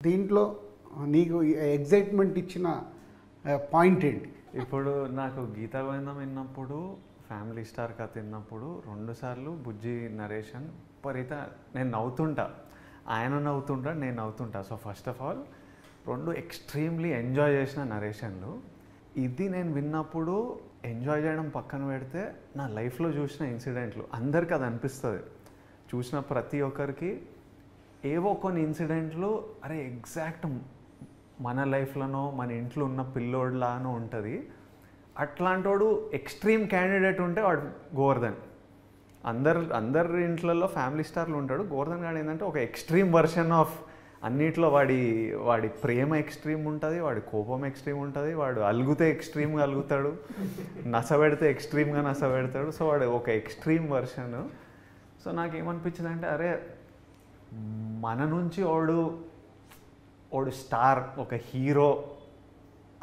దీంట్లో నీకు ఎగ్జైట్మెంట్ ఇచ్చిన పాయింట్ ఏంటి? ఇప్పుడు నాకు గీతా గోవిందం విన్నప్పుడు, ఫ్యామిలీ స్టార్ కథ విన్నప్పుడు 2 సార్లు బుజ్జి నరేషన్ విపరీత నేను నవ్వుతుంటా, ఆయన నవ్వుతుంటా, నేను నవ్వుతుంటా. So first of all 2 extremely enjoy చేసిన నరేషన్లు. ఇది నేను విన్నప్పుడు ఎంజాయ్ చేయడం పక్కన పెడితే నా లైఫ్లో చూసిన ఇన్సిడెంట్లు అందరికీ అది అనిపిస్తుంది. చూసిన ప్రతి ఒక్కరికి ఏవో కొన్ని ఇన్సిడెంట్లు అరే ఎగ్జాక్ట్ మన లైఫ్లోనో మన ఇంట్లో ఉన్న పిల్లోడ్లానో ఉంటుంది. అట్లాంటోడు ఎక్స్ట్రీమ్ క్యాండిడేట్ ఉంటే వాడు గోవర్ధన్. అందరి ఇంట్లలో ఫ్యామిలీ స్టార్లు ఉంటాడు. గోవర్ధన్ గాడు ఏంటంటే ఒక ఎక్స్ట్రీమ్ వర్షన్ ఆఫ్ అన్నిట్లో వాడి ప్రేమ ఎక్స్ట్రీమ్ ఉంటుంది, వాడి కోపం ఎక్స్ట్రీమ్ ఉంటుంది, వాడు అలుగుతే ఎక్స్ట్రీమ్గా అలుగుతాడు, నసబెడితే ఎక్స్ట్రీమ్గా నసబెడతాడు. సో వాడు ఒక ఎక్స్ట్రీమ్ వర్షన్. సో నాకేమనిపించింది అంటే అరే మన నుంచి వాడు స్టార్, ఒక హీరో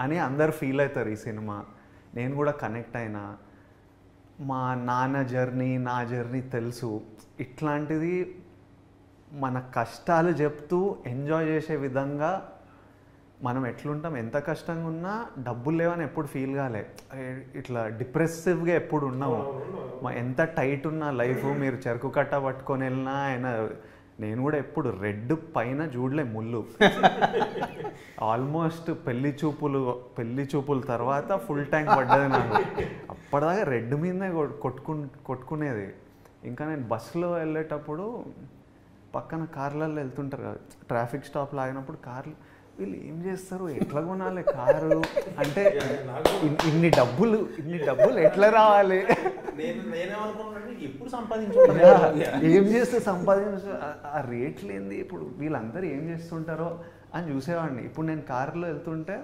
అని అందరు ఫీల్ అవుతారు ఈ సినిమా. నేను కూడా కనెక్ట్ అయినా, మా నాన్న జర్నీ నా జర్నీ తెలుసు. ఇట్లాంటిది మన కష్టాలు చెప్తూ ఎంజాయ్ చేసే విధంగా మనం ఎట్లుంటాం, ఎంత కష్టంగా ఉన్నా డబ్బులు లేవని ఎప్పుడు ఫీల్ కాలే, ఇట్లా డిప్రెసివ్గా ఎప్పుడు ఉన్నాము. ఎంత టైట్ ఉన్న లైఫ్, మీరు చెరుకు కట్ట పట్టుకొని వెళ్ళినా ఆయన, నేను కూడా ఎప్పుడు రెడ్ పైన చూడలే ముళ్ళు. ఆల్మోస్ట్ పెళ్లి చూపుల తర్వాత ఫుల్ ట్యాంక్ పడ్డది నాకు. అప్పటిదాకా రెడ్ మీదనే కొట్టుకునేది. ఇంకా నేను బస్సులో వెళ్ళేటప్పుడు పక్కన కార్లలో వెళ్తుంటారు కదా, ట్రాఫిక్ స్టాప్లో ఆగినప్పుడు కార్లు, వీళ్ళు ఏం చేస్తారు, ఎట్లా కొనాలి కారు అంటే, ఇన్ని డబ్బులు ఎట్లా రావాలి, ఎప్పుడు సంపాదించాలి, ఏం చేస్తే ఆ రేట్లు ఏంది, ఇప్పుడు వీళ్ళందరూ ఏం చేస్తుంటారో అని చూసేవాడిని. ఇప్పుడు నేను కారులో వెళ్తుంటే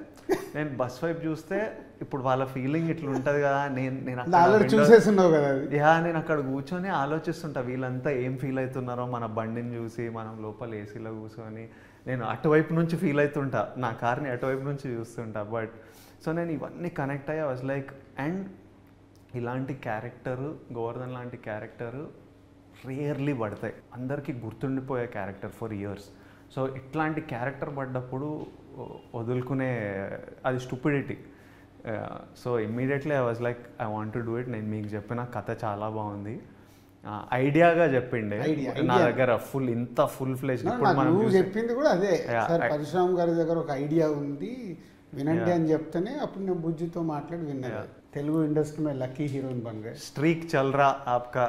నేను బస్ వైపు చూస్తే ఇప్పుడు వాళ్ళ ఫీలింగ్ ఇట్లా ఉంటుంది కదా, చూసేస్తున్నావు కదా, నేను అక్కడ కూర్చొని ఆలోచిస్తుంటా వీళ్ళంతా ఏం ఫీల్ అవుతున్నారో మన బండిని చూసి, మనం లోపల ఏసీలో కూర్చొని. నేను అటువైపు నుంచి ఫీల్ అవుతుంటా, నా కార్ని అటువైపు నుంచి చూస్తుంటా. బట్ సో నేను ఇవన్నీ కనెక్ట్ అయ్యి వాజ్ లైక్, అండ్ ఇలాంటి క్యారెక్టరు, గోవర్ధన్ లాంటి క్యారెక్టరు రేర్లీ పడతాయి, అందరికీ గుర్తుండిపోయే క్యారెక్టర్ ఫర్ ఇయర్స్. సో ఇట్లాంటి క్యారెక్టర్ పడ్డప్పుడు వదులుకునే అది stupidity. So immediately I was like I want to do it. నేను మీకు చెప్పిన కథ చాలా బాగుంది, ఐడియాగా చెప్పిండే నా దగ్గర ఫుల్ ఫ్లెజ్. నువ్వు చెప్పింది కూడా అదే, పరశురామ్ గారి దగ్గర ఒక ఐడియా ఉంది వినండి అని చెప్తేనే అప్పుడు నేను బుజ్జితో మాట్లాడి విన్నాను. తెలుగు ఇండస్ట్రీ में लकी हीरोइन बन गए, स्ट्रीक चल रहा आपका.